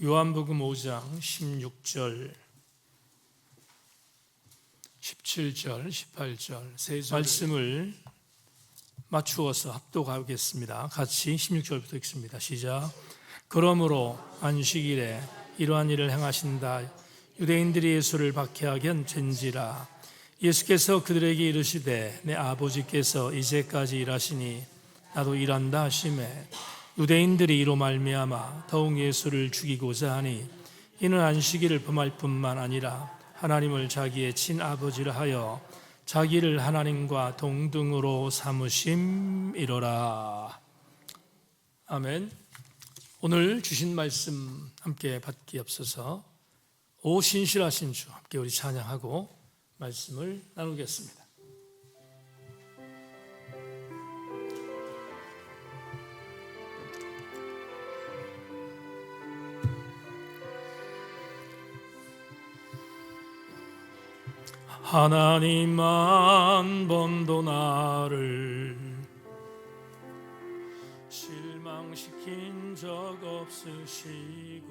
요한복음 5장 16절, 17절, 18절 세 말씀을 맞추어서 합독하겠습니다. 같이 16절부터 읽습니다. 시작. 그러므로 안식일에 이러한 일을 행하신다 유대인들이 예수를 박해하게 한지라. 예수께서 그들에게 이르시되 내 아버지께서 이제까지 일하시니 나도 일한다 하시매 유대인들이 이로 말미암아 더욱 예수를 죽이고자 하니 이는 안식일을 범할 뿐만 아니라 하나님을 자기의 친아버지라 하여 자기를 하나님과 동등으로 삼으심이로라. 아멘. 오늘 주신 말씀 함께 받기 앞서서 오 신실하신 주 함께 우리 찬양하고 말씀을 나누겠습니다. 하나님 한 번도 나를 실망시킨 적 없으시고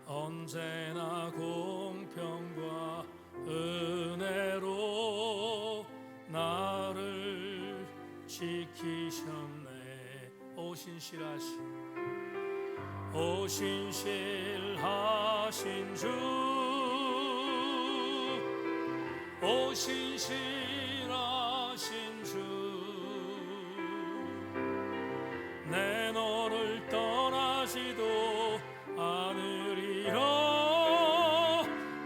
언제나 공평과 은혜로 나를 지키셨네. 오 신실하신 주, 오 신실하신 주, 내 너를 떠나지도 않으리라,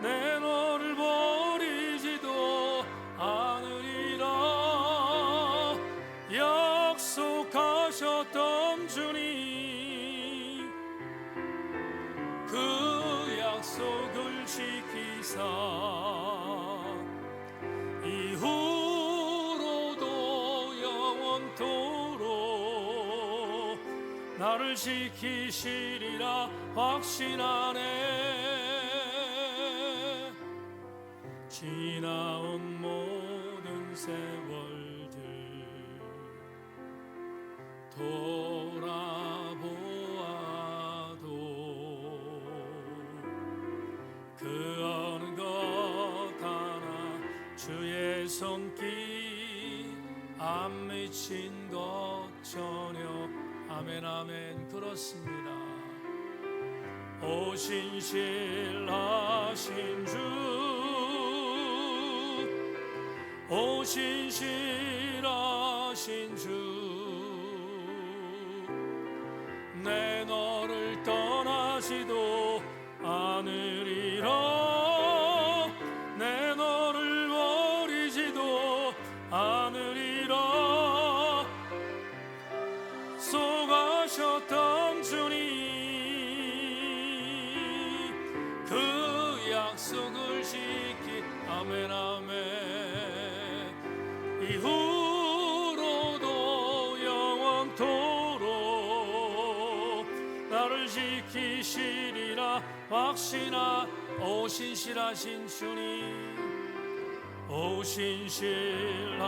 내 너를 버리지도 않으리라. 약속하셨던 주님, 그 약속을 지키사 이후로도 영원토록 나를 지키시리라 확신하네. 지나온 모든 세월들 돌아보아도 그 어느 것 하나 주의 손길 안 미친 것 전혀. 아멘 아멘. 그렇습니다. 오 신실하신 주, 오 신실하신 주, 내 너를 떠나지도 않으리라, 내 너를 버리지도 않으리라. 속하셨던 주님, 그 약속을 지키. 아멘 아멘. 이후로도 영원토록 나를 지키시리라 확신하. 오 신실하신 주님, 오 신실한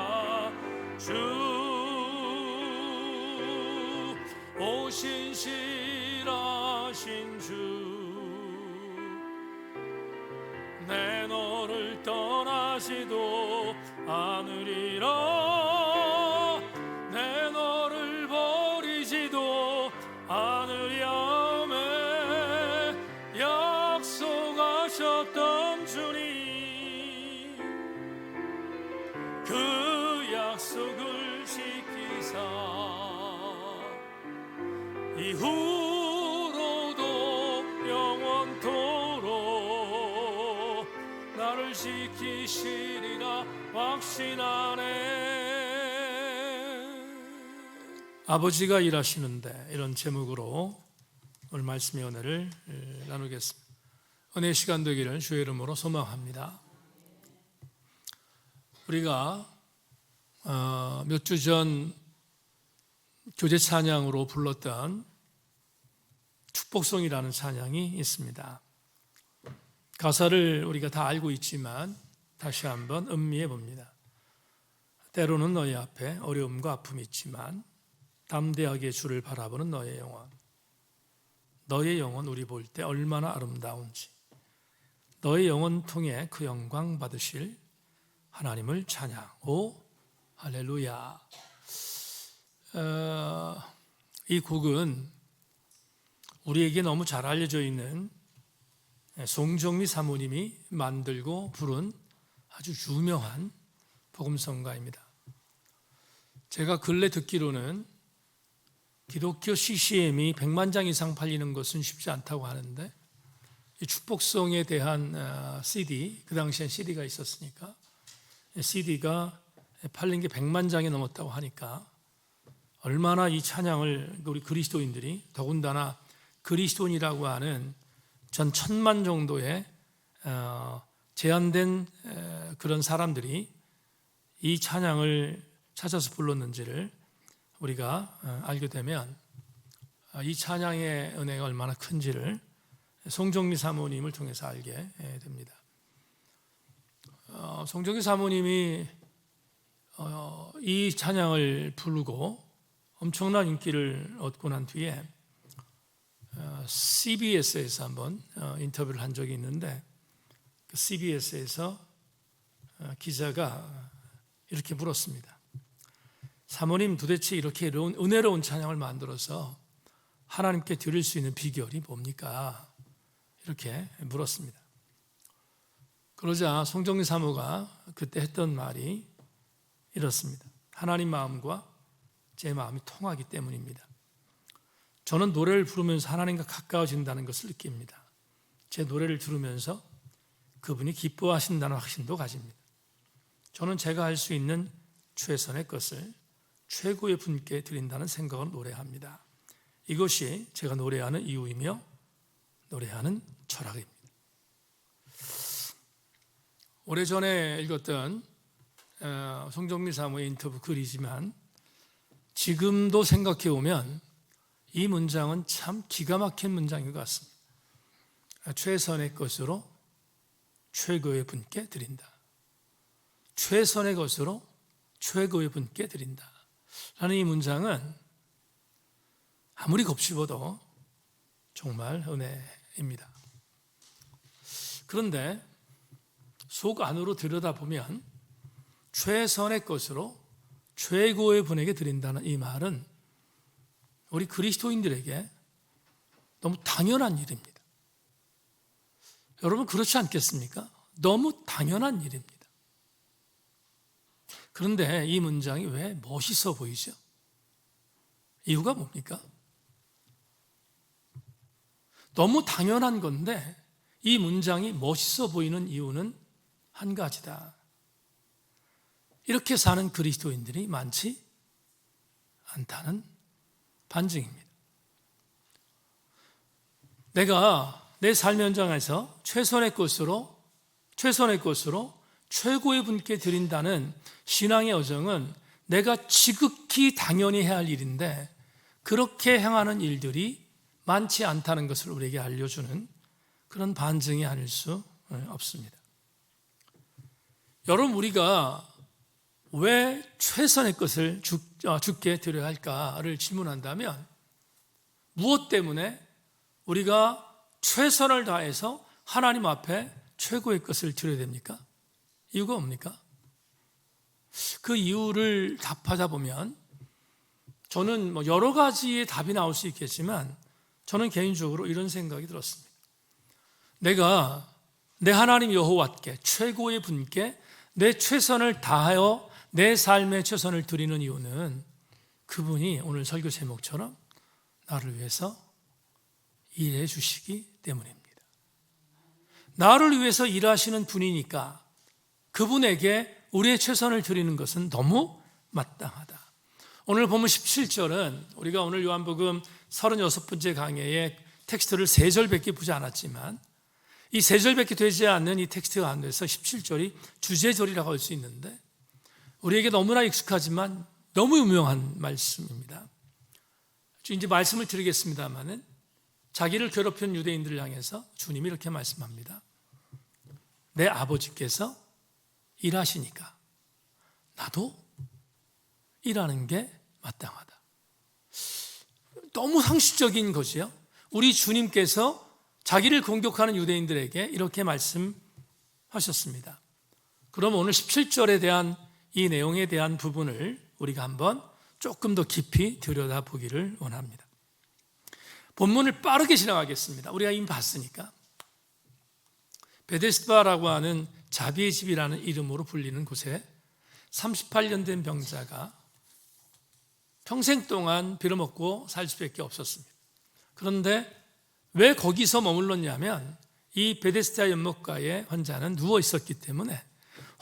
주, 오 신실하신 주, 내 너를 떠나지도 않으리라, 내 너를 버리지도 않으리라매. 약속하셨던 주님, 그 약속을 지키사 이후로도 영원토록 나를 지키시리라 확신하네. 아버지가 일하시는데, 이런 제목으로 오늘 말씀의 은혜를 나누겠습니다. 은혜 시간 되기를 주의 이름으로 소망합니다. 우리가 몇 주 전 교제 찬양으로 불렀던 축복송이라는 찬양이 있습니다. 가사를 우리가 다 알고 있지만 다시 한번 음미해 봅니다. 때로는 너희 앞에 어려움과 아픔이 있지만 담대하게 주를 바라보는 너의 영혼. 너의 영혼 우리 볼 때 얼마나 아름다운지. 너의 영혼 통해 그 영광 받으실 하나님을 찬양. 오 할렐루야. 이 곡은 우리에게 너무 잘 알려져 있는 송정미 사모님이 만들고 부른 아주 유명한 복음성가입니다. 제가 근래 듣기로는 기독교 CCM이 100만 장 이상 팔리는 것은 쉽지 않다고 하는데, 이 축복성에 대한 CD, 그 당시엔 CD가 있었으니까 CD가 팔린 게 100만 장이 넘었다고 하니까 얼마나 이 찬양을 우리 그리스도인들이, 더군다나 그리스도인이라고 하는 전 1000만 정도의 제한된 그런 사람들이 이 찬양을 찾아서 불렀는지를 우리가 알게 되면 이 찬양의 은혜가 얼마나 큰지를 송정미 사모님을 통해서 알게 됩니다. 송정미 사모님이 이 찬양을 부르고 엄청난 인기를 얻고 난 뒤에 CBS에서 한번 인터뷰를 한 적이 있는데, 그 CBS에서 기자가 이렇게 물었습니다. 사모님, 도대체 이렇게 은혜로운 찬양을 만들어서 하나님께 드릴 수 있는 비결이 뭡니까? 이렇게 물었습니다. 그러자 송정미 사모가 그때 했던 말이 이렇습니다. 하나님 마음과 제 마음이 통하기 때문입니다. 저는 노래를 부르면서 하나님과 가까워진다는 것을 느낍니다. 제 노래를 들으면서 그분이 기뻐하신다는 확신도 가집니다. 저는 제가 할 수 있는 최선의 것을 최고의 분께 드린다는 생각으로 노래합니다. 이것이 제가 노래하는 이유이며 노래하는 철학입니다. 오래전에 읽었던 송정미 사모의 인터뷰 글이지만 지금도 생각해 보면 이 문장은 참 기가 막힌 문장인 것 같습니다. 최선의 것으로 최고의 분께 드린다. 최선의 것으로 최고의 분께 드린다 라는 이 문장은 아무리 곱씹어도 정말 은혜입니다. 그런데 속 안으로 들여다보면 최선의 것으로 최고의 분에게 드린다는 이 말은 우리 그리스도인들에게 너무 당연한 일입니다. 여러분 그렇지 않겠습니까? 너무 당연한 일입니다. 그런데 이 문장이 왜 멋있어 보이죠? 이유가 뭡니까? 너무 당연한 건데 이 문장이 멋있어 보이는 이유는 한 가지다. 이렇게 사는 그리스도인들이 많지 않다는 반증입니다. 내가 내 삶의 현장에서 최선의 것으로 최고의 분께 드린다는 신앙의 여정은 내가 지극히 당연히 해야 할 일인데 그렇게 행하는 일들이 많지 않다는 것을 우리에게 알려주는 그런 반증이 아닐 수 없습니다. 여러분, 우리가 왜 최선의 것을 주께 드려야 할까를 질문한다면 무엇 때문에 우리가 최선을 다해서 하나님 앞에 최고의 것을 드려야 됩니까? 이유가 뭡니까? 그 이유를 답하다 보면 저는 여러 가지의 답이 나올 수 있겠지만 저는 개인적으로 이런 생각이 들었습니다. 내가 내 하나님 여호와께 최고의 분께 내 최선을 다하여 내 삶에 최선을 드리는 이유는 그분이 오늘 설교 제목처럼 나를 위해서 일해 주시기 때문입니다. 나를 위해서 일하시는 분이니까 그분에게 우리의 최선을 드리는 것은 너무 마땅하다. 오늘 본문 17절은 우리가 오늘 요한복음 36번째 강해의 텍스트를 3절밖에 보지 않았지만 이 3절밖에 되지 않는 이 텍스트 가운데서 17절이 주제절이라고 할 수 있는데 우리에게 너무나 익숙하지만 너무 유명한 말씀입니다. 이제 말씀을 드리겠습니다마는 자기를 괴롭히는 유대인들을 향해서 주님이 이렇게 말씀합니다. 내 아버지께서 일하시니까 나도 일하는 게 마땅하다. 너무 상식적인 것이요. 우리 주님께서 자기를 공격하는 유대인들에게 이렇게 말씀하셨습니다. 그럼 오늘 17절에 대한 이 내용에 대한 부분을 우리가 한번 조금 더 깊이 들여다보기를 원합니다. 본문을 빠르게 지나가겠습니다. 우리가 이미 봤으니까. 베데스다라고 하는 자비의 집이라는 이름으로 불리는 곳에 38년 된 병자가 평생 동안 빌어먹고 살 수밖에 없었습니다. 그런데 왜 거기서 머물렀냐면 이 베데스다 연못가에 환자는 누워 있었기 때문에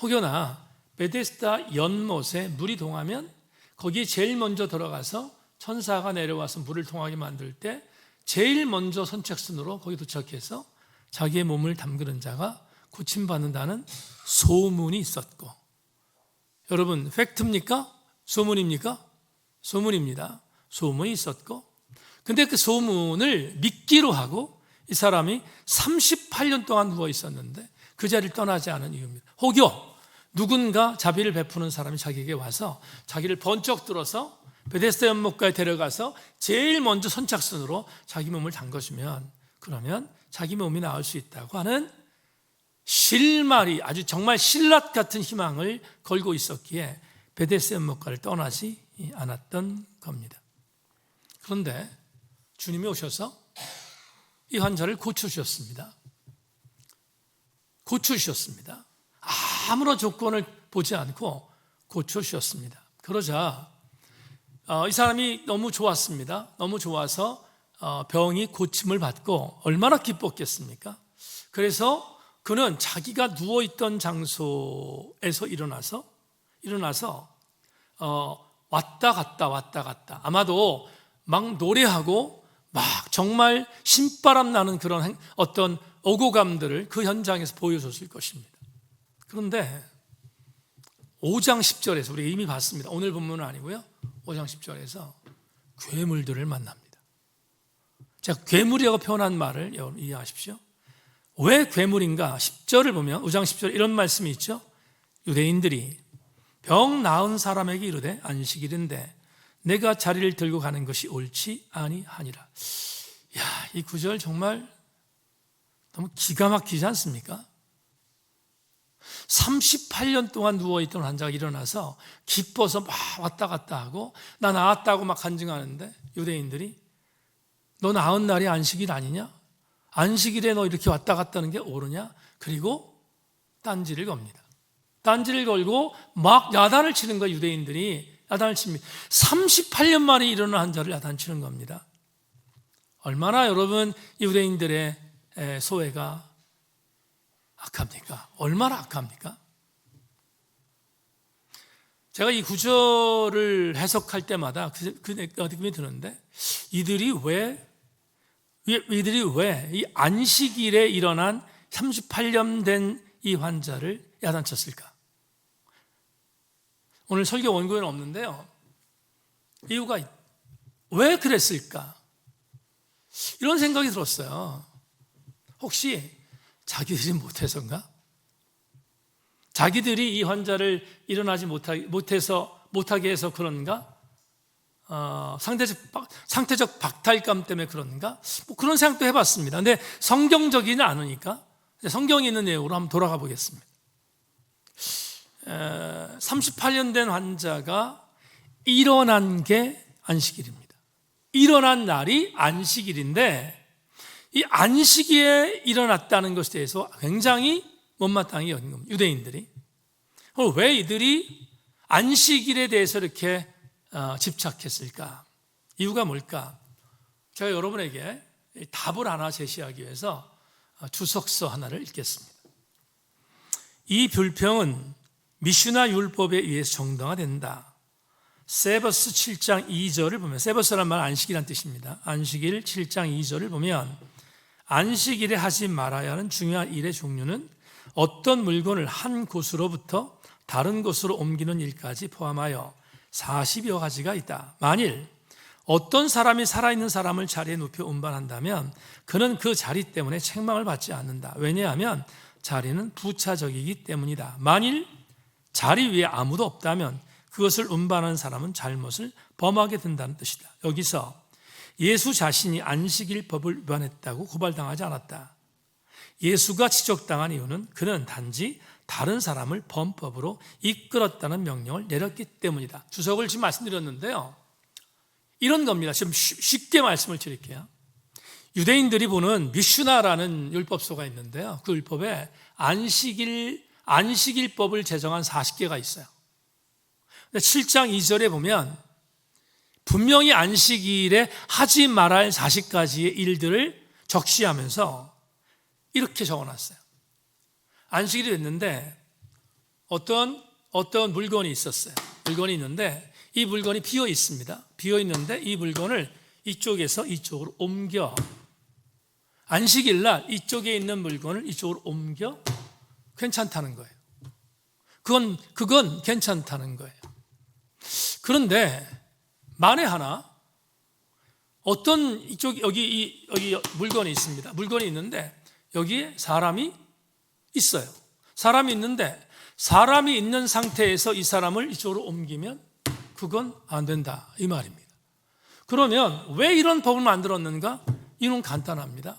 혹여나 베데스다 연못에 물이 동하면 거기에 제일 먼저 들어가서 천사가 내려와서 물을 통하게 만들 때 제일 먼저 선착순으로 거기 도착해서 자기의 몸을 담그는 자가 고침받는다는 소문이 있었고, 여러분 팩트입니까? 소문입니까? 소문입니다. 소문이 있었고, 근데 그 소문을 믿기로 하고 이 사람이 38년 동안 누워 있었는데 그 자리를 떠나지 않은 이유입니다. 혹여 누군가 자비를 베푸는 사람이 자기에게 와서 자기를 번쩍 들어서 베데스다 연못가에 데려가서 제일 먼저 선착순으로 자기 몸을 담궈주면 그러면 자기 몸이 나을 수 있다고 하는 실마리, 아주 정말 신라 같은 희망을 걸고 있었기에 베데스다 연못가를 떠나지 않았던 겁니다. 그런데 주님이 오셔서 이 환자를 고쳐주셨습니다. 고쳐주셨습니다. 아무런 조건을 보지 않고 고쳐주셨습니다. 그러자 이 사람이 너무 좋았습니다. 너무 좋아서 병이 고침을 받고 얼마나 기뻤겠습니까? 그래서 그는 자기가 누워있던 장소에서 일어나서 왔다 갔다 아마도 막 노래하고 막 정말 신바람 나는 그런 어떤 오고감들을 그 현장에서 보여줬을 것입니다. 그런데 5장 10절에서 우리가 이미 봤습니다. 오늘 본문은 아니고요. 5장 10절에서 괴물들을 만납니다. 제가 괴물이라고 표현한 말을 여러분 이해하십시오. 왜 괴물인가? 10절을 보면 5장 10절 이런 말씀이 있죠. 유대인들이 병 나은 사람에게 이르되 안식일인데 내가 자리를 들고 가는 것이 옳지 아니하니라. 이 구절 정말 너무 기가 막히지 않습니까? 38년 동안 누워있던 환자가 일어나서 기뻐서 막 왔다 갔다 하고 나 나았다고 막 간증하는데 유대인들이 너 나은 날이 안식일 아니냐? 안식일에 너 이렇게 왔다 갔다 하는 게 옳으냐? 그리고 딴지를 겁니다. 딴지를 걸고 막 야단을 치는 거예요. 유대인들이 야단을 칩니다. 38년 만에 일어난 환자를 야단치는 겁니다. 얼마나 여러분 유대인들의 소외가 악합니까? 얼마나 악합니까? 제가 이 구절을 해석할 때마다 그 느낌이 드는데 이들이 왜 이 안식일에 일어난 38년 된 이 환자를 야단쳤을까? 오늘 설교 원고에는 없는데요. 이유가 왜 그랬을까? 이런 생각이 들었어요. 혹시 자기들이 못해서인가? 자기들이 이 환자를 일어나지 못하게 해서 그런가? 상태적 박탈감 때문에 그런가? 그런 생각도 해봤습니다. 근데 성경적이지 않으니까 성경에 있는 내용으로 한번 돌아가 보겠습니다. 38년 된 환자가 일어난 게 안식일입니다. 일어난 날이 안식일인데 이 안식일에 일어났다는 것에 대해서 굉장히 못마땅히 여긴 겁니다. 유대인들이. 왜 이들이 안식일에 대해서 이렇게 집착했을까? 이유가 뭘까? 제가 여러분에게 답을 하나 제시하기 위해서 주석서 하나를 읽겠습니다. 이 불평은 미슈나 율법에 의해서 정당화된다. 세버스 7장 2절을 보면, 세버스란 말은 안식이란 뜻입니다. 안식일 7장 2절을 보면 안식일에 하지 말아야 하는 중요한 일의 종류는 어떤 물건을 한 곳으로부터 다른 곳으로 옮기는 일까지 포함하여 40여 가지가 있다. 만일 어떤 사람이 살아있는 사람을 자리에 눕혀 운반한다면 그는 그 자리 때문에 책망을 받지 않는다. 왜냐하면 자리는 부차적이기 때문이다. 만일 자리 위에 아무도 없다면 그것을 운반하는 사람은 잘못을 범하게 된다는 뜻이다. 여기서 예수 자신이 안식일 법을 위반했다고 고발당하지 않았다. 예수가 지적당한 이유는 그는 단지 다른 사람을 범법으로 이끌었다는 명령을 내렸기 때문이다. 주석을 지금 말씀드렸는데요. 이런 겁니다. 지금 쉽게 말씀을 드릴게요. 유대인들이 보는 미슈나라는 율법서가 있는데요. 그 율법에 안식일법을 제정한 40개가 있어요. 7장 2절에 보면 분명히 안식일에 하지 말아야 할 40가지의 일들을 적시하면서 이렇게 적어놨어요. 안식일이 됐는데 어떤 물건이 있었어요. 물건이 있는데 이 물건이 비어 있습니다. 비어 있는데 이 물건을 이쪽에서 이쪽으로 옮겨, 안식일 날 이쪽에 있는 물건을 이쪽으로 옮겨 괜찮다는 거예요. 그건 괜찮다는 거예요. 그런데 만에 하나 어떤 여기 물건이 있습니다. 물건이 있는데 여기에 사람이 있어요. 사람이 있는데 사람이 있는 상태에서 이 사람을 이쪽으로 옮기면 그건 안 된다 이 말입니다. 그러면 왜 이런 법을 만들었는가? 이유는 간단합니다.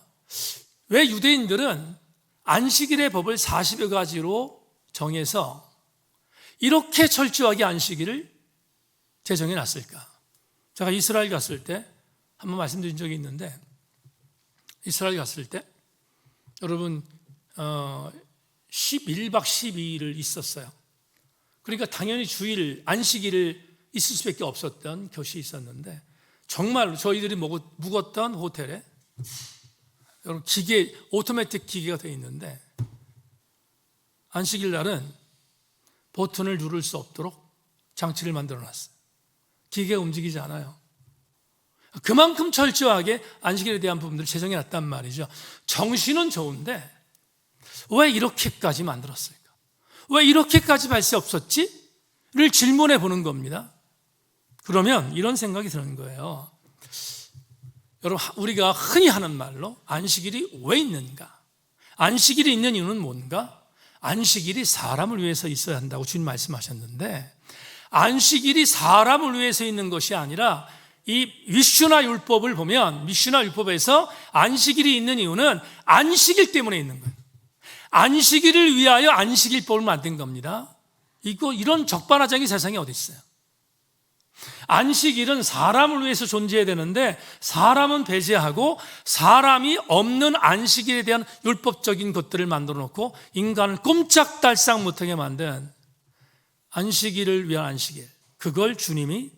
왜 유대인들은 안식일의 법을 40여 가지로 정해서 이렇게 철저하게 안식일을 제정해 놨을까? 제가 이스라엘 갔을 때 한번 말씀드린 적이 있는데, 이스라엘 갔을 때 여러분 11박 12일을 있었어요. 그러니까 당연히 주일 안식일을 있을 수밖에 없었던 것이 있었는데, 정말 저희들이 묵었던 호텔에 여러분 오토매틱 기계가 되어 있는데 안식일 날은 버튼을 누를 수 없도록 장치를 만들어 놨어요. 기계가 움직이지 않아요. 그만큼 철저하게 안식일에 대한 부분들을 제정해 놨단 말이죠. 정신은 좋은데 왜 이렇게까지 만들었을까? 왜 이렇게까지 할 수 없었지? 를 질문해 보는 겁니다. 그러면 이런 생각이 드는 거예요. 여러분, 우리가 흔히 하는 말로 안식일이 왜 있는가? 안식일이 있는 이유는 뭔가? 안식일이 사람을 위해서 있어야 한다고 주님 말씀하셨는데, 안식일이 사람을 위해서 있는 것이 아니라 이 미슈나 율법을 보면 미슈나 율법에서 안식일이 있는 이유는 안식일 때문에 있는 거예요. 안식일을 위하여 안식일법을 만든 겁니다. 이런 적반하장이 세상에 어디 있어요? 안식일은 사람을 위해서 존재해야 되는데 사람은 배제하고 사람이 없는 안식일에 대한 율법적인 것들을 만들어 놓고 인간을 꼼짝달싹 못하게 만든 안식일을 위한 안식일, 그걸 주님이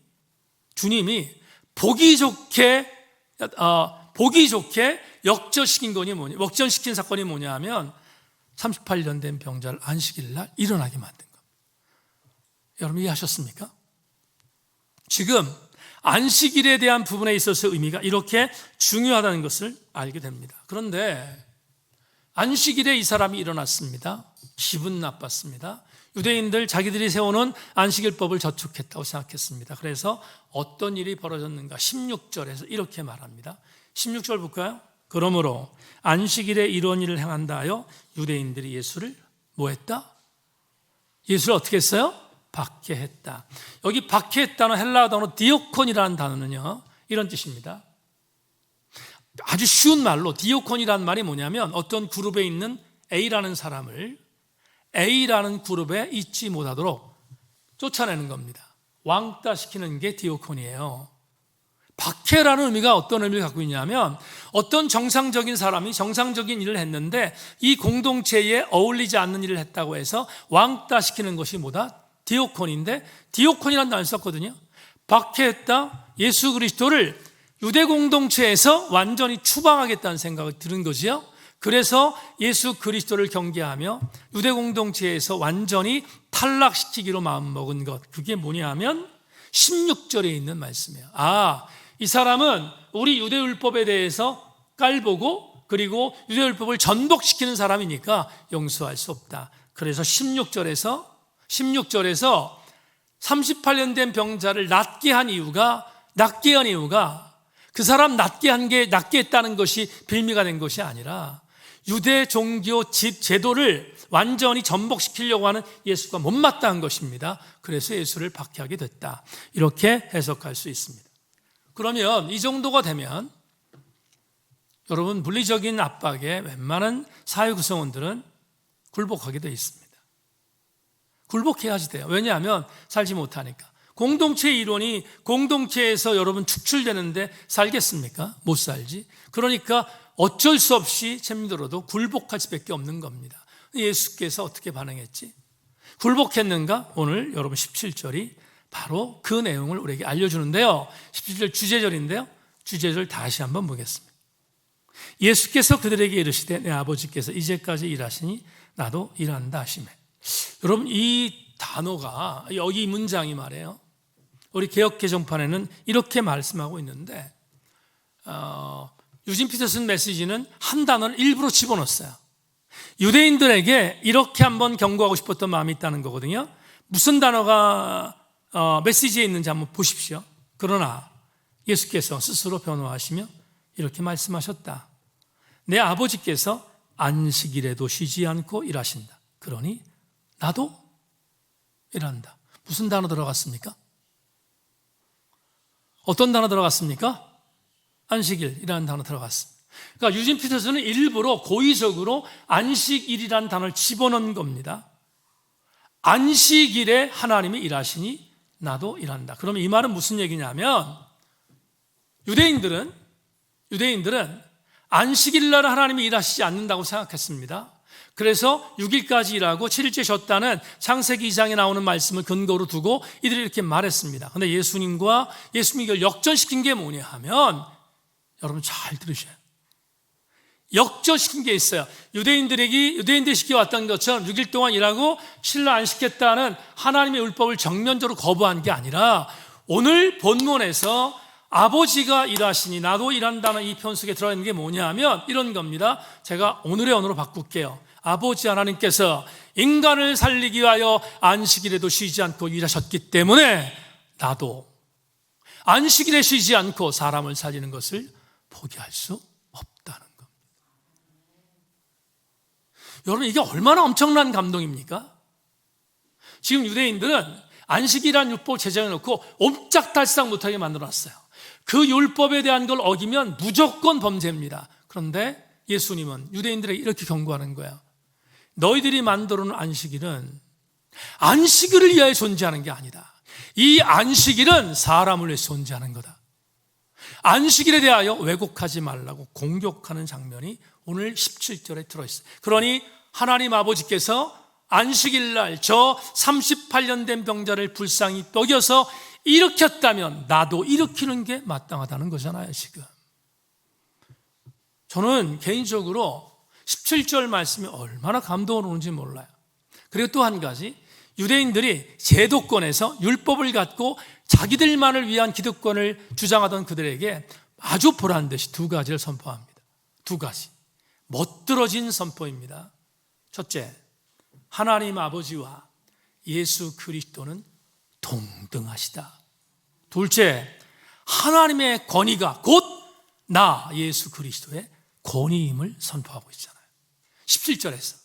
보기 좋게 역전시킨 사건이 뭐냐 하면 38년 된 병자를 안식일 날 일어나게 만든 겁니다. 여러분 이해하셨습니까? 지금 안식일에 대한 부분에 있어서 의미가 이렇게 중요하다는 것을 알게 됩니다. 그런데 안식일에 이 사람이 일어났습니다. 기분 나빴습니다. 유대인들 자기들이 세워놓은 안식일법을 저축했다고 생각했습니다. 그래서 어떤 일이 벌어졌는가? 16절에서 이렇게 말합니다. 16절 볼까요? 그러므로 안식일에 이런 일을 행한다 하여 유대인들이 예수를 뭐 했다? 예수를 어떻게 했어요? 박해했다. 여기 박해했다는 헬라어 단어 디오콘이라는 단어는요, 이런 뜻입니다. 아주 쉬운 말로 디오콘이라는 말이 뭐냐면 어떤 그룹에 있는 A라는 사람을 A라는 그룹에 있지 못하도록 쫓아내는 겁니다. 왕따시키는 게 디오콘이에요. 박해라는 의미가 어떤 의미를 갖고 있냐면 어떤 정상적인 사람이 정상적인 일을 했는데 이 공동체에 어울리지 않는 일을 했다고 해서 왕따시키는 것이 뭐다? 디오콘인데, 디오콘이라는 단어를 썼거든요. 박해했다. 예수 그리스도를 유대 공동체에서 완전히 추방하겠다는 생각을 들은 거지요. 그래서 예수 그리스도를 경계하며 유대 공동체에서 완전히 탈락시키기로 마음먹은 것, 그게 뭐냐 하면 16절에 있는 말씀이에요. 이 사람은 우리 유대율법에 대해서 깔보고 그리고 유대율법을 전복시키는 사람이니까 용서할 수 없다. 그래서 16절에서 38년 된 병자를 낫게 한 이유가 그 사람 낫게 했다는 것이 빌미가 된 것이 아니라 유대 종교 제도를 완전히 전복시키려고 하는 예수가 못마땅한 것입니다. 그래서 예수를 박해하게 됐다. 이렇게 해석할 수 있습니다. 그러면 이 정도가 되면 여러분 물리적인 압박에 웬만한 사회 구성원들은 굴복하게 되어 있습니다. 굴복해야지 돼요. 왜냐하면 살지 못하니까. 공동체 이론이 공동체에서 여러분 축출되는데 살겠습니까? 못 살지. 그러니까 어쩔 수 없이 힘들어도 굴복할 수밖에 없는 겁니다. 예수께서 어떻게 반응했지? 굴복했는가? 오늘 여러분 17절이 바로 그 내용을 우리에게 알려주는데요. 17절 주제절인데요. 주제절 다시 한번 보겠습니다. 예수께서 그들에게 이르시되 내 아버지께서 이제까지 일하시니 나도 일한다 하시매. 여러분 이 단어가 여기 이 문장이 말이에요. 우리 개역 개정판에는 이렇게 말씀하고 있는데 유진 피터슨 메시지는 한 단어를 일부러 집어넣었어요. 유대인들에게 이렇게 한번 경고하고 싶었던 마음이 있다는 거거든요. 무슨 단어가 메시지에 있는지 한번 보십시오. 그러나 예수께서 스스로 변호하시며 이렇게 말씀하셨다. 내 아버지께서 안식일에도 쉬지 않고 일하신다. 그러니 나도 일한다. 무슨 단어 들어갔습니까? 어떤 단어 들어갔습니까? 안식일이라는 단어 들어갔습니다. 그러니까 유진 피터스는 일부러 고의적으로 안식일이라는 단어를 집어넣은 겁니다. 안식일에 하나님이 일하시니 나도 일한다. 그러면 이 말은 무슨 얘기냐면 유대인들은 안식일날 하나님이 일하시지 않는다고 생각했습니다. 그래서 6일까지 일하고 7일째 쉬었다는 창세기 2장에 나오는 말씀을 근거로 두고 이들이 이렇게 말했습니다. 그런데 예수님과 예수님이 이걸 역전시킨 게 뭐냐 하면 여러분 잘 들으셔요. 역전시킨 게 있어요. 유대인들이 시켜왔던 것처럼 6일 동안 일하고 7일 안 시켰다는 하나님의 율법을 정면적으로 거부한 게 아니라 오늘 본문에서 아버지가 일하시니 나도 일한다는 이 편속에 들어있는 게 뭐냐 하면 이런 겁니다. 제가 오늘의 언어로 바꿀게요. 아버지 하나님께서 인간을 살리기 위하여 안식일에도 쉬지 않고 일하셨기 때문에 나도 안식일에 쉬지 않고 사람을 살리는 것을 포기할 수 없다는 겁니다. 여러분 이게 얼마나 엄청난 감동입니까? 지금 유대인들은 안식이라는 율법을 제정해 놓고 옴짝달싹 못하게 만들어놨어요. 그 율법에 대한 걸 어기면 무조건 범죄입니다. 그런데 예수님은 유대인들에게 이렇게 경고하는 거예요. 너희들이 만들어 놓은 안식일은 안식일을 위하여 존재하는 게 아니다. 이 안식일은 사람을 위해 존재하는 거다. 안식일에 대하여 왜곡하지 말라고 공격하는 장면이 오늘 17절에 들어있어요. 그러니 하나님 아버지께서 안식일날 저 38년 된 병자를 불쌍히 먹여서 일으켰다면 나도 일으키는 게 마땅하다는 거잖아요. 지금 저는 개인적으로 17절 말씀이 얼마나 감동을 오는지 몰라요. 그리고 또 한 가지, 유대인들이 제도권에서 율법을 갖고 자기들만을 위한 기득권을 주장하던 그들에게 아주 보란듯이 두 가지를 선포합니다. 두 가지 멋들어진 선포입니다. 첫째, 하나님 아버지와 예수 그리스도는 동등하시다. 둘째, 하나님의 권위가 곧 나 예수 그리스도의 권위임을 선포하고 있잖아요. 17절에서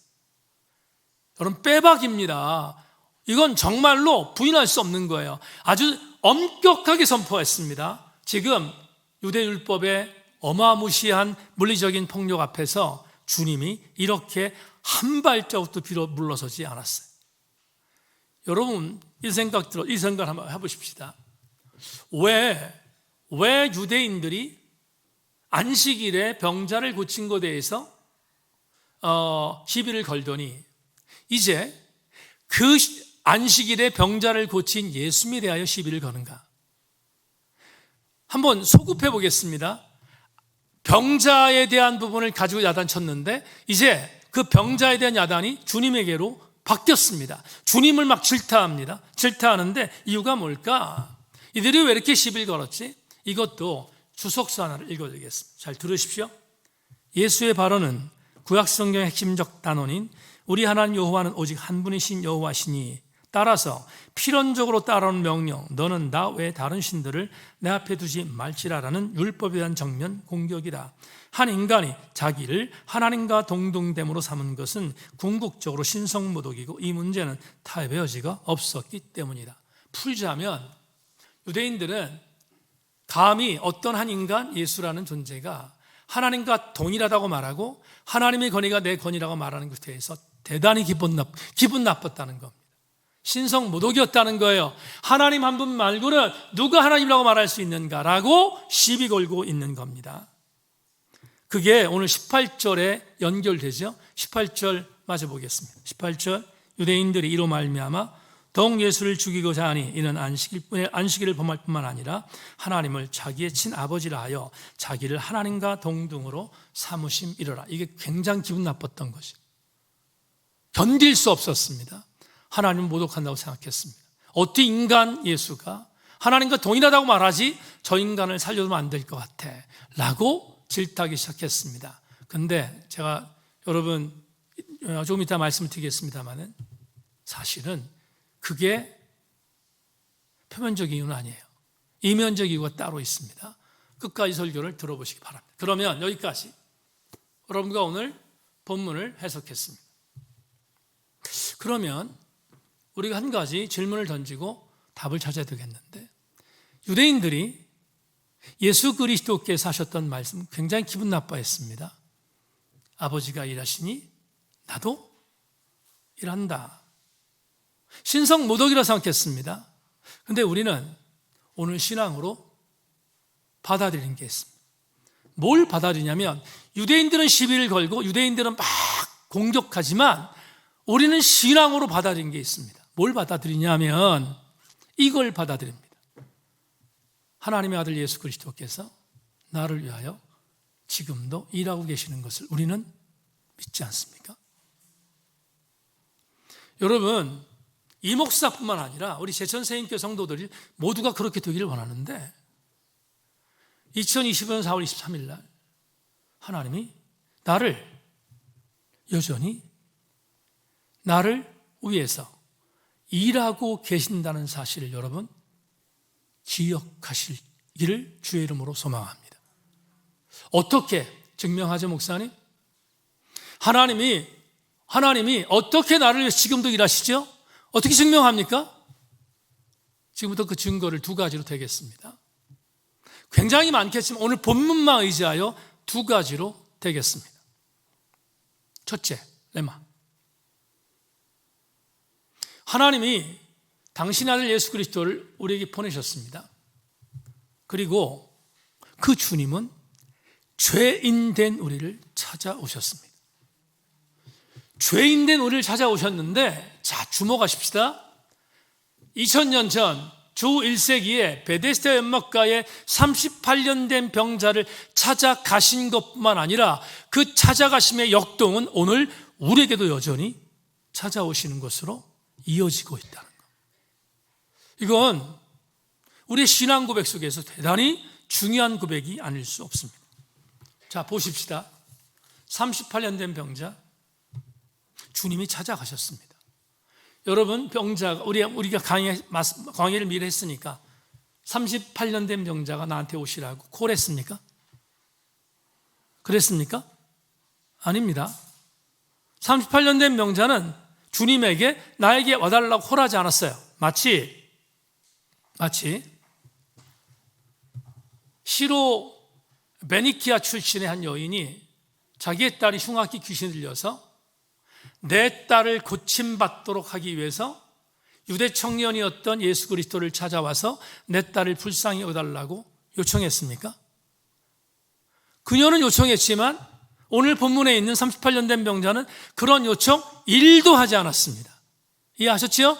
여러분 빼박입니다. 이건 정말로 부인할 수 없는 거예요. 아주 엄격하게 선포했습니다. 지금 유대율법의 어마무시한 물리적인 폭력 앞에서 주님이 이렇게 한 발자국도 뒤로 물러서지 않았어요. 여러분 이 생각 한번 해보십시다. 왜 유대인들이 안식일에 병자를 고친 것에 대해서 시비를 걸더니 이제 그 안식일에 병자를 고친 예수님에 대하여 시비를 거는가? 한번 소급해 보겠습니다. 병자에 대한 부분을 가지고 야단쳤는데 이제 그 병자에 대한 야단이 주님에게로 바뀌었습니다. 주님을 막 질타합니다. 질타하는데 이유가 뭘까? 이들이 왜 이렇게 시비를 걸었지? 이것도 주석서 하나를 읽어드리겠습니다. 잘 들으십시오. 예수의 발언은 구약성경의 핵심적 단원인 우리 하나님 여호와는 오직 한 분이신 여호와시니 따라서 필연적으로 따라오는 명령 너는 나 외에 다른 신들을 내 앞에 두지 말지라라는 율법에 대한 정면 공격이라. 한 인간이 자기를 하나님과 동등됨으로 삼은 것은 궁극적으로 신성모독이고 이 문제는 타협의 여지가 없었기 때문이다. 풀자면 유대인들은 감히 어떤 한 인간, 예수라는 존재가 하나님과 동일하다고 말하고 하나님의 권위가 내 권위라고 말하는 것에 대해서 대단히 기분 나빴다는 겁니다. 신성 모독이었다는 거예요. 하나님 한 분 말고는 누가 하나님이라고 말할 수 있는가라고 시비 걸고 있는 겁니다. 그게 오늘 18절에 연결되죠. 18절 마저 보겠습니다. 18절, 유대인들이 이로 말미암아 더욱 예수를 죽이고자 하니 이는 안식일을 범할 뿐만 아니라 하나님을 자기의 친아버지라 하여 자기를 하나님과 동등으로 삼으심이로라. 이게 굉장히 기분 나빴던 것이, 견딜 수 없었습니다. 하나님을 모독한다고 생각했습니다. 어떻게 인간 예수가 하나님과 동일하다고 말하지 저 인간을 살려두면 안 될 것 같아 라고 질타하기 시작했습니다. 근데 제가 여러분 조금 이따 말씀을 드리겠습니다만 사실은 그게 표면적인 이유는 아니에요. 이면적 이유가 따로 있습니다. 끝까지 설교를 들어보시기 바랍니다. 그러면 여기까지 여러분과 오늘 본문을 해석했습니다. 그러면 우리가 한 가지 질문을 던지고 답을 찾아야 되겠는데, 유대인들이 예수 그리스도께서 하셨던 말씀 굉장히 기분 나빠했습니다. 아버지가 일하시니 나도 일한다. 신성 모독이라 생각했습니다. 그런데 우리는 오늘 신앙으로 받아들이는 게 있습니다. 뭘 받아들이냐면, 유대인들은 시비를 걸고 유대인들은 막 공격하지만 우리는 신앙으로 받아들이는 게 있습니다. 뭘 받아들이냐면 이걸 받아들입니다. 하나님의 아들 예수 그리스도께서 나를 위하여 지금도 일하고 계시는 것을 우리는 믿지 않습니까? 여러분, 이 목사뿐만 아니라 우리 제천세인교 성도들이 모두가 그렇게 되기를 원하는데, 2020년 4월 23일 날 하나님이 여전히 나를 위해서 일하고 계신다는 사실을 여러분 기억하시기를 주의 이름으로 소망합니다. 어떻게 증명하죠, 목사님? 하나님이 어떻게 나를 위해서 지금도 일하시죠? 어떻게 증명합니까? 지금부터 그 증거를 두 가지로 되겠습니다. 굉장히 많겠지만 오늘 본문만 의지하여 두 가지로 되겠습니다. 첫째, 레마. 하나님이 당신 아들 예수 그리스도를 우리에게 보내셨습니다. 그리고 그 주님은 죄인된 우리를 찾아오셨습니다. 죄인된 우리를 찾아오셨는데, 자, 주목하십시다. 2000년 전 주 1세기에 베데스다 연못가에 38년 된 병자를 찾아가신 것뿐만 아니라 그 찾아가심의 역동은 오늘 우리에게도 여전히 찾아오시는 것으로 이어지고 있다는 것. 이건 우리의 신앙 고백 속에서 대단히 중요한 고백이 아닐 수 없습니다. 자, 보십시다. 38년 된 병자, 주님이 찾아가셨습니다. 여러분, 병자가 우리가 강의를 미리 했으니까 38년 된 병자가 나한테 오시라고 콜했습니까? 그랬습니까? 아닙니다. 38년 된 병자는 주님에게 나에게 와달라고 콜하지 않았어요. 마치 시로 베니키아 출신의 한 여인이 자기의 딸이 흉악히 귀신에 들려서 내 딸을 고침받도록 하기 위해서 유대 청년이었던 예수 그리스도를 찾아와서 내 딸을 불쌍히 여달라고 요청했습니까? 그녀는 요청했지만 오늘 본문에 있는 38년 된 병자는 그런 요청 1도 하지 않았습니다. 이해하셨지요?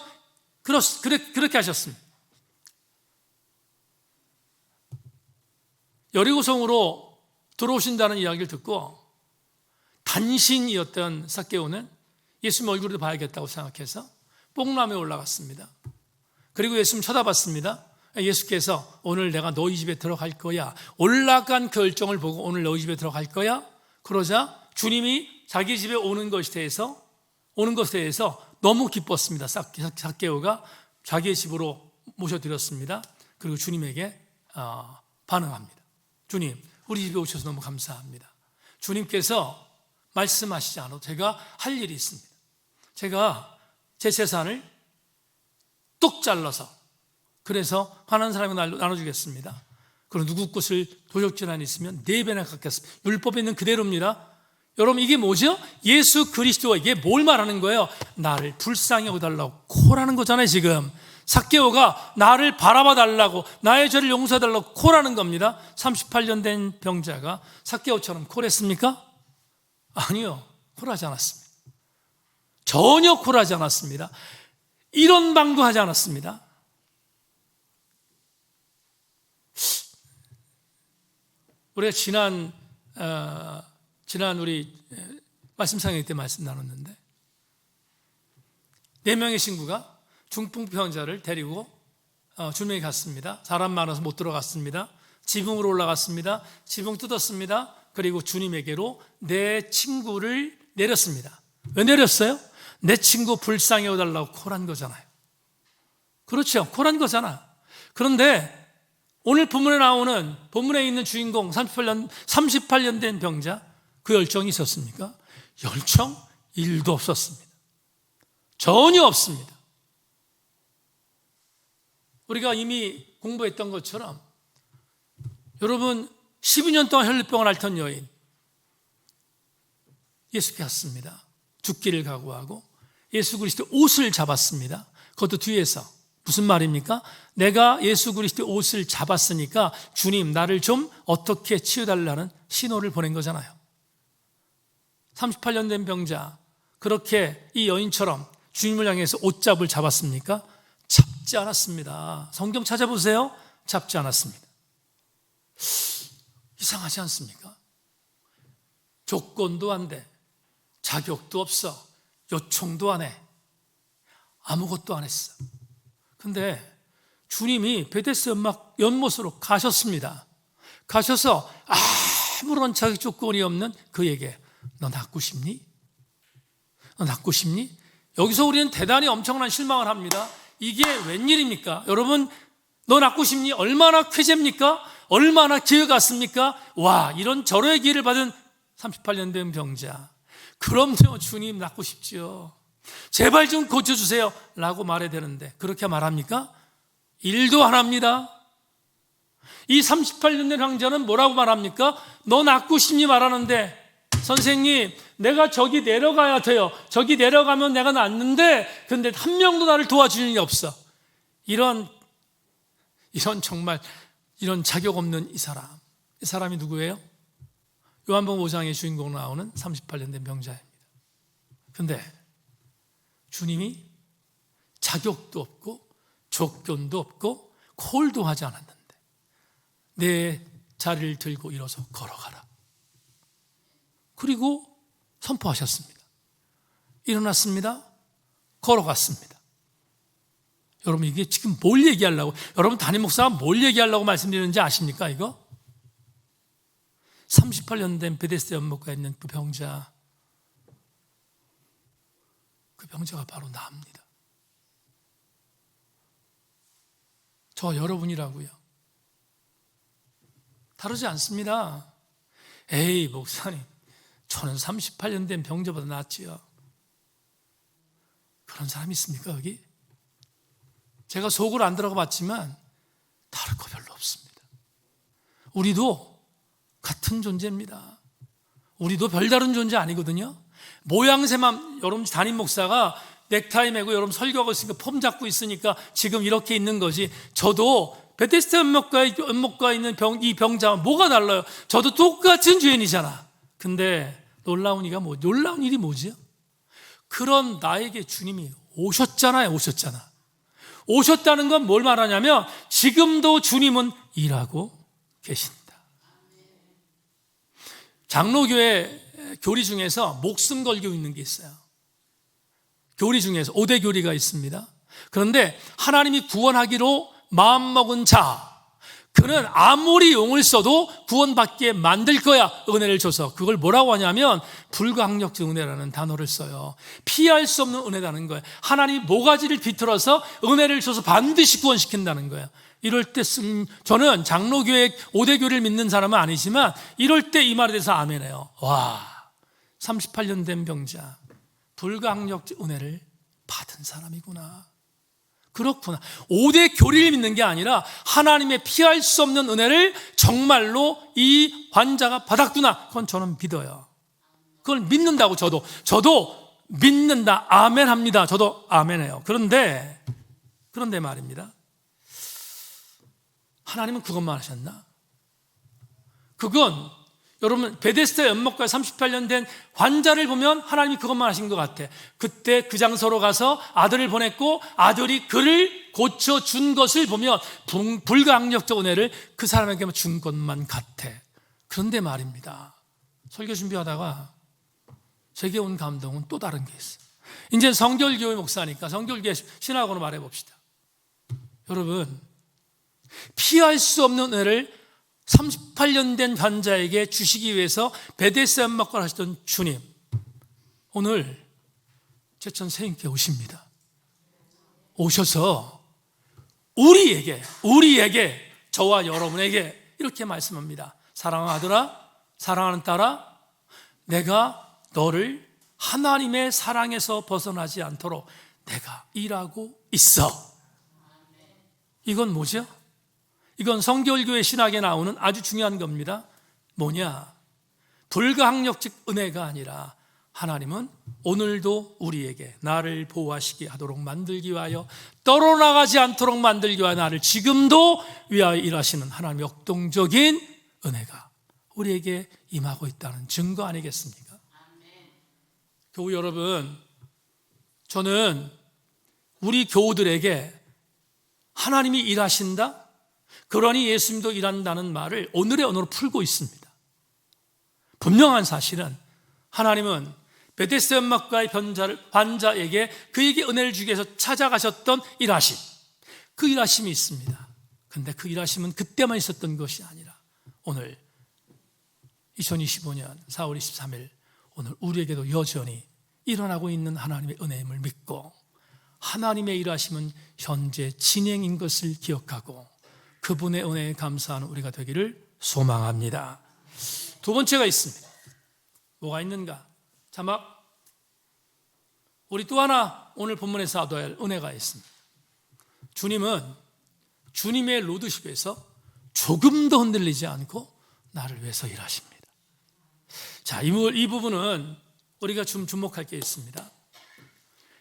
그렇게 하셨습니다. 여리고성으로 들어오신다는 이야기를 듣고 단신이었던 삭개오는 예수님 얼굴을 봐야겠다고 생각해서 뽕나무에 올라갔습니다. 그리고 예수님 쳐다봤습니다. 예수께서 오늘 내가 너희 집에 들어갈 거야. 올라간 결정을 보고 오늘 너희 집에 들어갈 거야. 그러자 주님이 자기 집에 오는 것에 대해서 너무 기뻤습니다. 삭개오가 자기의 집으로 모셔드렸습니다. 그리고 주님에게 반응합니다. 주님, 우리 집에 오셔서 너무 감사합니다. 주님께서 말씀하시지 않아도 제가 할 일이 있습니다. 제가 제 재산을 뚝 잘라서 그래서 가난한 사람에게 나눠주겠습니다. 그리고 누구 것을 도적질 안 있으면 4배나 갚겠습니다. 율법에 있는 그대로입니다. 여러분 이게 뭐죠? 예수 그리스도가 이게 뭘 말하는 거예요? 나를 불쌍히 여겨달라고 콜하는 거잖아요. 지금 삭개오가 나를 바라봐 달라고, 나의 죄를 용서해 달라고 콜하는 겁니다. 38년 된 병자가 삭개오처럼 콜했습니까? 아니요, 콜하지 않았습니다. 전혀 콜하지 않았습니다. 이런 방도 하지 않았습니다. 우리가 지난 우리 말씀 상행 때 말씀 나눴는데 4명의 친구가 중풍병자를 데리고 주님에게 갔습니다. 사람 많아서 못 들어갔습니다. 지붕으로 올라갔습니다. 지붕 뜯었습니다. 그리고 주님에게로 내 친구를 내렸습니다. 왜 내렸어요? 내 친구 불쌍히 여달라고 콜한 거잖아요. 그렇죠, 콜한 거잖아. 그런데 오늘 본문에 있는 주인공 38년 된 병자, 그 열정이 있었습니까? 열정 1도 없었습니다. 전혀 없습니다. 우리가 이미 공부했던 것처럼 여러분 12년 동안 혈루병을 앓던 여인 예수께 갔습니다. 죽기를 각오하고 예수 그리스도 옷을 잡았습니다. 그것도 뒤에서 무슨 말입니까? 내가 예수 그리스도 옷을 잡았으니까 주님 나를 좀 어떻게 치유달라는 신호를 보낸 거잖아요. 38년 된 병자 그렇게 이 여인처럼 주님을 향해서 옷잡을 잡았습니까? 잡지 않았습니다. 성경 찾아보세요. 잡지 않았습니다. 이상하지 않습니까? 조건도 안 돼, 자격도 없어, 요청도 안 해, 아무것도 안 했어. 근데 주님이 베데스다 연못으로 가셨습니다. 가셔서 아무런 자격 조건이 없는 그에게 너 낫고 싶니? 너 낫고 싶니? 여기서 우리는 대단히 엄청난 실망을 합니다. 이게 웬일입니까? 여러분, 너 낫고 싶니? 얼마나 쾌재입니까? 얼마나 기회 같습니까? 와, 이런 절호의 기회를 받은 38년 된 병자. 그럼요, 주님 낫고 싶지요. 제발 좀 고쳐주세요 라고 말해야 되는데 그렇게 말합니까? 1도 안 합니다. 이 38년 된 황자는 뭐라고 말합니까? 너 낫고 싶니 말하는데 선생님 내가 저기 내려가야 돼요. 저기 내려가면 내가 낫는데 근데 한 명도 나를 도와주는 게 없어. 이런 정말 이런 자격 없는 이 사람이 누구예요? 요한복음 5장의 주인공 나오는 38년 된 병자입니다. 근데 주님이 자격도 없고 조건도 없고 콜도 하지 않았는데 내 자리를 들고 일어서 걸어가라. 그리고 선포하셨습니다. 일어났습니다. 걸어갔습니다. 여러분 이게 지금 뭘 얘기하려고, 여러분 담임 목사가 뭘 얘기하려고 말씀드리는지 아십니까? 이거 38년 된 베데스다 연못가에 있는 그 병자, 그 병자가 바로 나입니다. 저 여러분이라고요. 다르지 않습니다. 에이 목사님 저는 38년 된 병자보다 낫지요. 그런 사람이 있습니까 여기? 제가 속으로 안 들어가 봤지만 다를 거 별로 없습니다. 우리도 같은 존재입니다. 우리도 별다른 존재 아니거든요. 모양새만, 여러분 담임 목사가 넥타이 메고 여러분 설교하고 있으니까 폼 잡고 있으니까 지금 이렇게 있는 거지, 저도 베데스다 연못가에 있는 이 병자와 뭐가 달라요? 저도 똑같은 죄인이잖아. 근데 놀라운 일이 뭐지? 그런 나에게 주님이 오셨잖아요. 오셨다는 건 뭘 말하냐면 지금도 주님은 일하고 계신다. 장로교회 교리 중에서 목숨 걸고 있는 게 있어요. 교리 중에서 5대 교리가 있습니다. 그런데 하나님이 구원하기로 마음먹은 자, 그는 아무리 용을 써도 구원받게 만들 거야. 은혜를 줘서. 그걸 뭐라고 하냐면 불가항력적 은혜라는 단어를 써요. 피할 수 없는 은혜라는 거예요. 하나님이 모가지를 비틀어서 은혜를 줘서 반드시 구원시킨다는 거예요. 이럴 때 저는 장로교회 5대 교리를 믿는 사람은 아니지만 이럴 때 이 말에 대해서 아멘해요. 와, 38년 된 병자, 불가항력적 은혜를 받은 사람이구나. 그렇구나. 5대 교리를 믿는 게 아니라 하나님의 피할 수 없는 은혜를 정말로 이 환자가 받았구나. 그건 저는 믿어요. 그걸 믿는다고 저도 믿는다. 아멘 합니다. 저도 아멘해요. 그런데 말입니다. 하나님은 그것만 하셨나? 그건 여러분 베데스다 연못가에 38년 된 환자를 보면 하나님이 그것만 하신 것 같아. 그때 그 장소로 가서 아들을 보냈고 아들이 그를 고쳐준 것을 보면 불가항력적 은혜를 그 사람에게 준 것만 같아. 그런데 말입니다. 설교 준비하다가 제게 온 감동은 또 다른 게 있어요. 이제 성결교회 목사니까 성결교회 신학으로 말해봅시다. 여러분, 피할 수 없는 은혜를 38년 된 환자에게 주시기 위해서 베데스다 연못가를 하시던 주님, 오늘 제천 세인께 오십니다. 오셔서 우리에게 저와 여러분에게 이렇게 말씀합니다. 사랑하는 아들아, 사랑하는 딸아, 내가 너를 하나님의 사랑에서 벗어나지 않도록 내가 일하고 있어. 이건 뭐죠? 이건 성결교회 신학에 나오는 아주 중요한 겁니다. 뭐냐? 불가항력적 은혜가 아니라 하나님은 오늘도 우리에게 나를 보호하시게 하도록 만들기 위하여, 떨어나가지 않도록 만들기 위하여 나를 지금도 위하여 일하시는 하나님의 역동적인 은혜가 우리에게 임하고 있다는 증거 아니겠습니까? 교우 여러분, 저는 우리 교우들에게 하나님이 일하신다, 그러니 예수님도 일한다는 말을 오늘의 언어로 풀고 있습니다. 분명한 사실은 하나님은 베데스다 연못가의 환자에게 그에게 은혜를 주기 위해서 찾아가셨던 일하심, 그 일하심이 있습니다. 그런데 그 일하심은 그때만 있었던 것이 아니라 오늘 2025년 4월 23일 오늘 우리에게도 여전히 일어나고 있는 하나님의 은혜임을 믿고, 하나님의 일하심은 현재 진행인 것을 기억하고 그분의 은혜에 감사하는 우리가 되기를 소망합니다. 두 번째가 있습니다. 뭐가 있는가? 자막, 우리 또 하나 오늘 본문에서 얻어야 할 은혜가 있습니다. 주님은 주님의 로드십에서 조금도 흔들리지 않고 나를 위해서 일하십니다. 자, 이 부분은 우리가 좀 주목할 게 있습니다.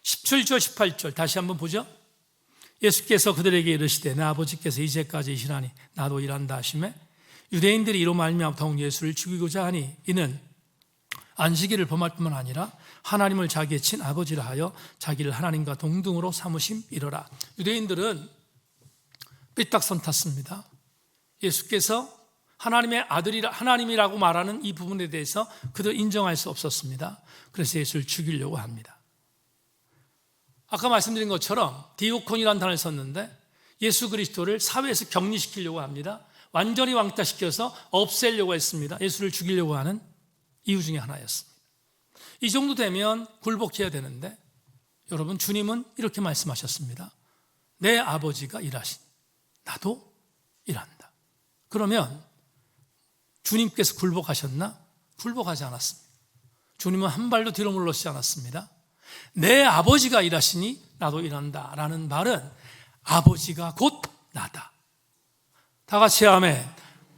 17절 18절 다시 한번 보죠. 예수께서 그들에게 이르시되 내 아버지께서 이제까지 일하니 나도 일한다 하시매, 유대인들이 이로 말미암아 더욱 예수를 죽이고자 하니 이는 안식일을 범할 뿐만 아니라 하나님을 자기의 친아버지라 하여 자기를 하나님과 동등으로 삼으심이로라. 유대인들은 삐딱선 탔습니다. 예수께서 하나님의 아들이라, 하나님이라고 말하는 이 부분에 대해서 그들 인정할 수 없었습니다. 그래서 예수를 죽이려고 합니다. 아까 말씀드린 것처럼 디오콘이라는 단어를 썼는데 예수 그리스도를 사회에서 격리시키려고 합니다. 완전히 왕따시켜서 없애려고 했습니다. 예수를 죽이려고 하는 이유 중에 하나였습니다. 이 정도 되면 굴복해야 되는데, 여러분, 주님은 이렇게 말씀하셨습니다. 내 아버지가 일하신 나도 일한다. 그러면 주님께서 굴복하셨나? 굴복하지 않았습니다. 주님은 한 발도 뒤로 물러서지 않았습니다. 내 아버지가 일하시니 나도 일한다 라는 말은 아버지가 곧 나다. 다 같이 아멘.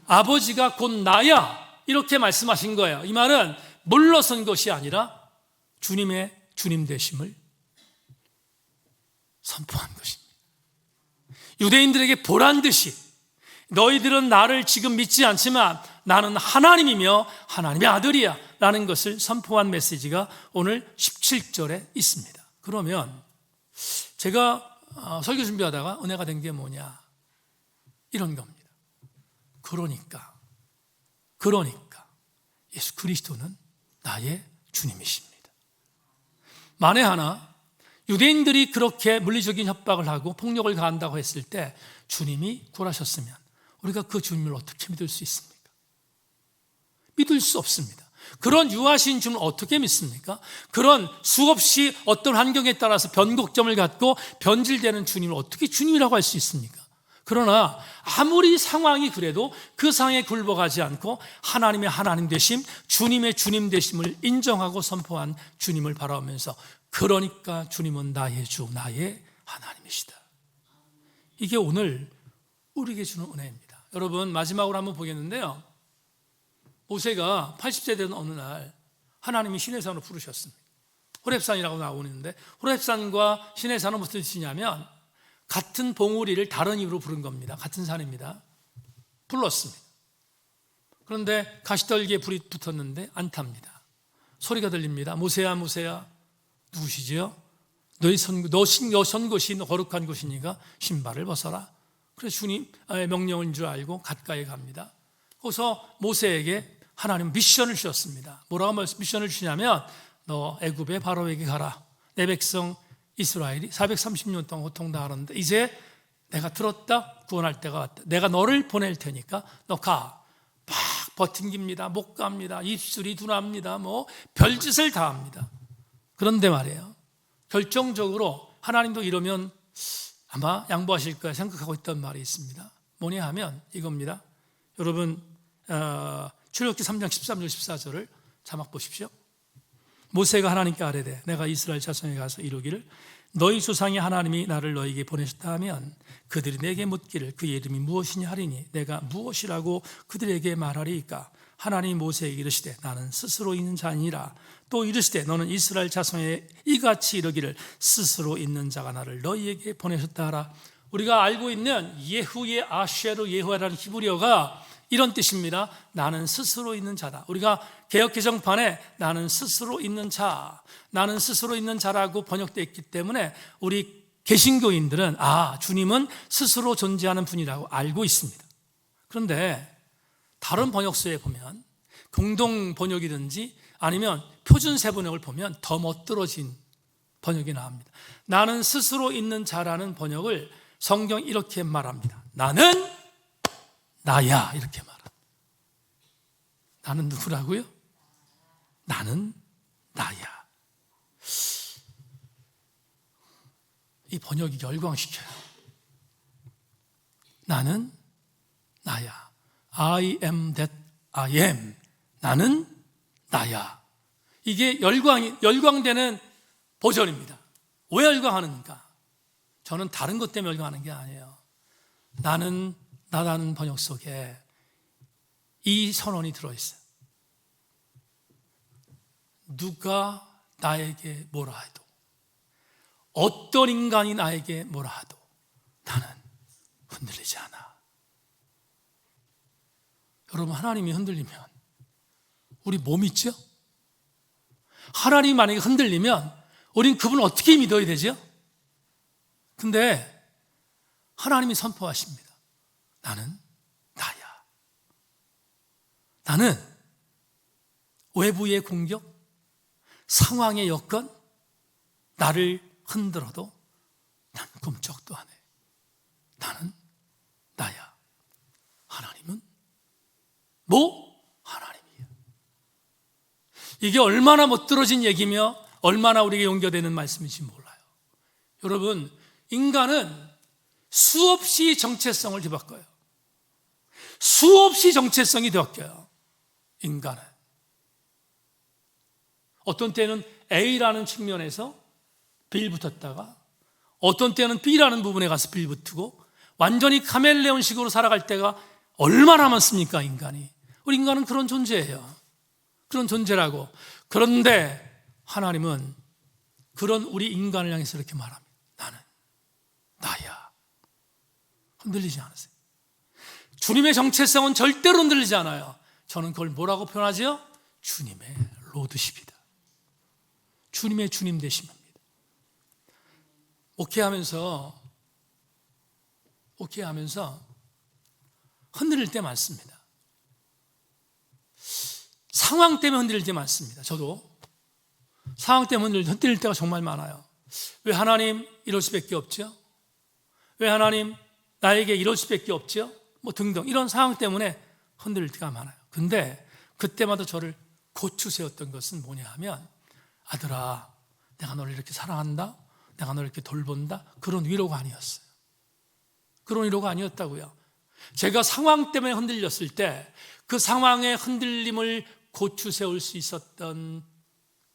아버지가 곧 나야, 이렇게 말씀하신 거예요. 이 말은 물러선 것이 아니라 주님의 주님 되심을 선포한 것입니다. 유대인들에게 보란듯이 너희들은 나를 지금 믿지 않지만 나는 하나님이며 하나님의 아들이야 라는 것을 선포한 메시지가 오늘 17절에 있습니다. 그러면 제가 설교 준비하다가 은혜가 된 게 뭐냐, 이런 겁니다. 그러니까 예수 그리스도는 나의 주님이십니다. 만에 하나 유대인들이 그렇게 물리적인 협박을 하고 폭력을 가한다고 했을 때 주님이 굴하셨으면 우리가 그 주님을 어떻게 믿을 수 있습니까? 믿을 수 없습니다. 그런 유하신 주님을 어떻게 믿습니까? 그런 수없이 어떤 환경에 따라서 변곡점을 갖고 변질되는 주님을 어떻게 주님이라고 할 수 있습니까? 그러나 아무리 상황이 그래도 그 상황에 굴복하지 않고 하나님의 하나님 되심, 주님의 주님 되심을 인정하고 선포한 주님을 바라보면서, 그러니까 주님은 나의 주, 나의 하나님이시다. 이게 오늘 우리에게 주는 은혜입니다. 여러분, 마지막으로 한번 보겠는데요. 모세가 80세 된 어느 날 하나님이 시내산으로 부르셨습니다. 호렙산이라고 나오는데, 호렙산과 시내산은 무슨 뜻이냐면 같은 봉우리를 다른 이유로 부른 겁니다. 같은 산입니다. 불렀습니다. 그런데 가시떨기에 불이 붙었는데 안 탑니다. 소리가 들립니다. 모세야, 모세야. 누구시지요? 너 선 곳이 거룩한 곳이니까 신발을 벗어라. 그래서 주님의 명령인 줄 알고 가까이 갑니다. 거기서 모세에게 하나님 미션을 주셨습니다. 뭐라고 미션을 주냐면, 너 애굽의 바로에게 가라. 내 백성 이스라엘이 430년 동안 고통당하는데 이제 내가 들었다. 구원할 때가 왔다. 내가 너를 보낼 테니까 너 가. 막 버팅깁니다. 못 갑니다. 입술이 둔합니다. 별짓을 다 합니다. 그런데 말이에요, 결정적으로 하나님도 이러면 아마 양보하실 거야 생각하고 있던 말이 있습니다. 뭐냐 하면 이겁니다. 여러분, 출애굽기 3장 13절 14절을 자막 보십시오. 모세가 하나님께 아뢰되 내가 이스라엘 자손에 가서 이루기를 너희 조상의 하나님이 나를 너희에게 보내셨다 하면 그들이 내게 묻기를 그의 이름이 무엇이냐 하리니 내가 무엇이라고 그들에게 말하리이까. 하나님이 모세에게 이르시되 나는 스스로 있는 자니라. 또 이르시되 너는 이스라엘 자손에 이같이 이르기를 스스로 있는 자가 나를 너희에게 보내셨다 하라. 우리가 알고 있는 예후의 아쉐르 예후라는 히브리어가 이런 뜻입니다. 나는 스스로 있는 자다. 우리가 개역 개정판에 나는 스스로 있는 자, 나는 스스로 있는 자라고 번역되어 있기 때문에 우리 개신교인들은 주님은 스스로 존재하는 분이라고 알고 있습니다. 그런데 다른 번역서에 보면 공동 번역이든지 아니면 표준세 번역을 보면 더 멋들어진 번역이 나옵니다. 나는 스스로 있는 자라는 번역을 성경 이렇게 말합니다. 나는 나야, 이렇게 말합니다. 나는 누구라고요? 나는 나야. 이 번역이 열광시켜요. 나는 나야. I am that I am. 나는 나야. 이게 열광되는 버전입니다. 왜 열광하는가? 저는 다른 것 때문에 열광하는 게 아니에요. 나는 나라는 번역 속에 이 선언이 들어있어요. 누가 나에게 뭐라 해도, 어떤 인간이 나에게 뭐라 해도 나는 흔들리지 않아. 여러분, 하나님이 흔들리면 우리 뭐 믿죠? 하나님이 만약에 흔들리면 우린 그분을 어떻게 믿어야 되죠? 근데 하나님이 선포하십니다. 나는 나야. 나는 외부의 공격, 상황의 여건, 나를 흔들어도 난 꿈쩍도 안 해. 나는 나야. 하나님은 하나님이야. 이게 얼마나 멋들어진 얘기며 얼마나 우리에게 연결되는 말씀인지 몰라요. 여러분, 인간은 수없이 정체성을 뒤바꿔요. 수없이 정체성이 뒤바뀌어요. 인간은 어떤 때는 A라는 측면에서 빌 붙었다가 어떤 때는 B라는 부분에 가서 빌 붙고 완전히 카멜레온식으로 살아갈 때가 얼마나 많습니까? 인간이. 우리 인간은 그런 존재예요. 그런 존재라고. 그런데 하나님은 그런 우리 인간을 향해서 이렇게 말합니다. 나는 나야. 흔들리지 않으세요. 주님의 정체성은 절대로 흔들리지 않아요. 저는 그걸 뭐라고 표현하죠? 주님의 로드십이다. 주님의 주님 되심입니다. 목회하면서 흔들릴 때 많습니다. 상황 때문에 흔들릴 때 많습니다. 저도 상황 때문에 흔들릴 때가 정말 많아요. 왜 하나님 이럴 수밖에 없죠? 왜 하나님 나에게 이럴 수밖에 없죠? 등등 이런 상황 때문에 흔들릴 때가 많아요. 근데 그때마다 저를 고추세웠던 것은 뭐냐 하면, 아들아, 내가 너를 이렇게 사랑한다, 내가 너를 이렇게 돌본다, 그런 위로가 아니었어요. 그런 위로가 아니었다고요. 제가 상황 때문에 흔들렸을 때 그 상황의 흔들림을 고추세울 수 있었던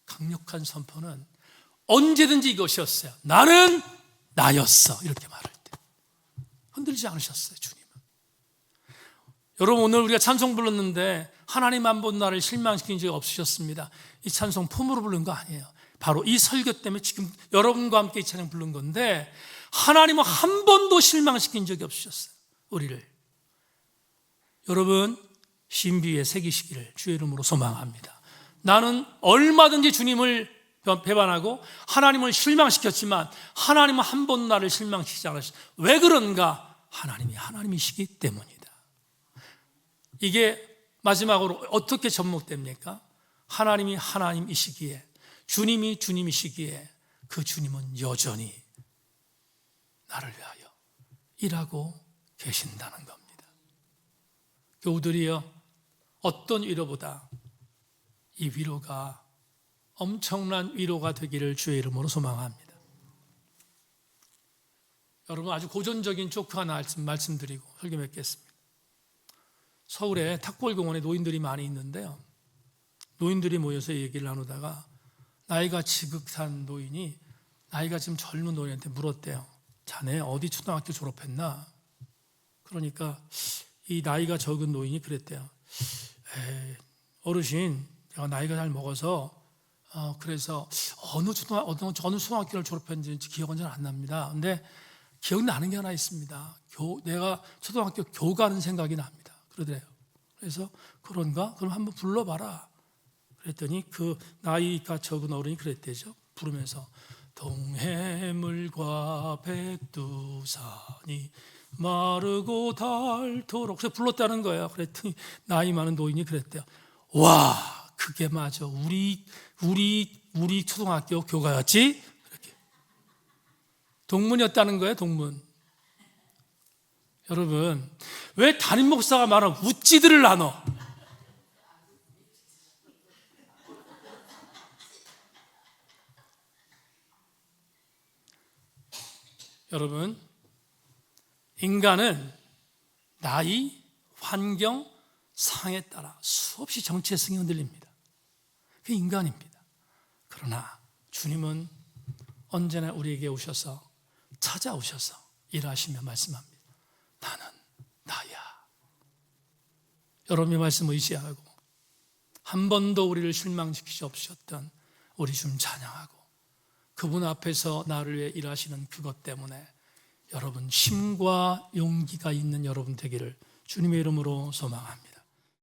강력한 선포는 언제든지 이것이었어요. 나는 나였어. 이렇게 말할 때. 흔들리지 않으셨어요, 주님은. 여러분, 오늘 우리가 찬송 불렀는데 하나님 한 번 나를 실망시킨 적이 없으셨습니다. 이 찬송 폼으로 부른 거 아니에요. 바로 이 설교 때문에 지금 여러분과 함께 이 찬양 부른 건데, 하나님은 한 번도 실망시킨 적이 없으셨어요, 우리를. 여러분, 신비에 새기시기를 주의 이름으로 소망합니다. 나는 얼마든지 주님을 배반하고 하나님을 실망시켰지만 하나님은 한 번도 나를 실망시키지 않으셨어요. 왜 그런가? 하나님이 하나님이시기 때문이다. 이게 마지막으로 어떻게 접목됩니까? 하나님이 하나님이시기에, 주님이 주님이시기에 그 주님은 여전히 나를 위하여 일하고 계신다는 겁니다. 교우들이여, 어떤 위로보다 이 위로가 엄청난 위로가 되기를 주의 이름으로 소망합니다. 여러분, 아주 고전적인 조크 하나 말씀드리고 설교 맺겠습니다. 서울에 탁골공원에 노인들이 많이 있는데요, 노인들이 모여서 얘기를 나누다가 나이가 지극한 노인이 나이가 지금 젊은 노인한테 물었대요. 자네 어디 초등학교 졸업했나? 그러니까 이 나이가 적은 노인이 그랬대요. 어르신, 제가 나이가 잘 먹어서 그래서 어느 초등학교를 졸업했는지 기억은 잘 안 납니다. 근데 기억나는 게 하나 있습니다. 내가 초등학교 교가는 생각이 납니다. 그러더래요. 그래서 그런가? 그럼 한번 불러봐라. 그랬더니 그 나이가 적은 어른이 그랬대죠. 부르면서 동해물과 백두산이 마르고 닳도록, 그래서 불렀다는 거예요. 그랬더니 나이 많은 노인이 그랬대요. 와, 그게 맞아. 우리 초등학교 교가였지? 그렇게. 동문이었다는 거예요, 동문. 여러분, 왜 담임 목사가 말하는 우찌들을 나눠? 여러분, 인간은 나이, 환경, 상에 따라 수없이 정체성이 흔들립니다. 그게 인간입니다. 그러나 주님은 언제나 우리에게 오셔서, 찾아오셔서 일하시며 말씀합니다. 나는 나야. 여러분의 말씀을 의지하고 한 번도 우리를 실망시키지 없으셨던 우리 주님 찬양하고, 그분 앞에서 나를 위해 일하시는 그것 때문에 여러분 힘과 용기가 있는 여러분 되기를 주님의 이름으로 소망합니다.